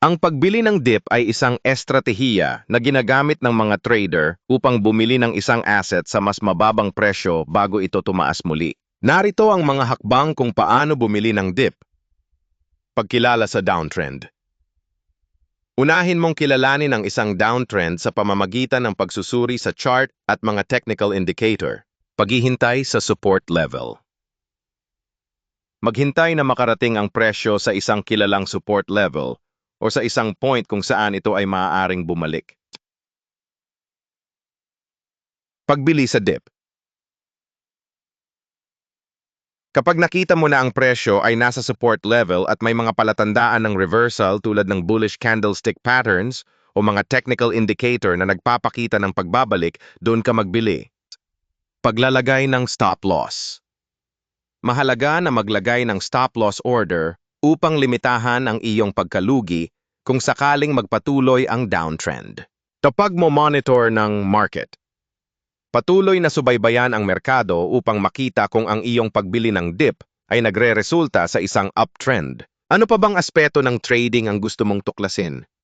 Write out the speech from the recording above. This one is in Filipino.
Ang pagbili ng dip ay isang estratehiya na ginagamit ng mga trader upang bumili ng isang asset sa mas mababang presyo bago ito tumaas muli. Narito ang mga hakbang kung paano bumili ng dip. Pagkilala sa downtrend. Unahin mong kilalanin ang isang downtrend sa pamamagitan ng pagsusuri sa chart at mga technical indicator. Paghihintay sa support level. Maghintay na makarating ang presyo sa isang kilalang support level o sa isang point kung saan ito ay maaaring bumalik. Pagbili sa dip. Kapag nakita mo na ang presyo ay nasa support level at may mga palatandaan ng reversal tulad ng bullish candlestick patterns o mga technical indicator na nagpapakita ng pagbabalik, doon ka magbili. Paglalagay ng stop loss. Mahalaga na maglagay ng stop loss order upang limitahan ang iyong pagkalugi kung sakaling magpatuloy ang downtrend. Kapag mo monitor ng market, patuloy na subaybayan ang merkado upang makita kung ang iyong pagbili ng dip ay nagre-resulta sa isang uptrend. Ano pa bang aspeto ng trading ang gusto mong tuklasin?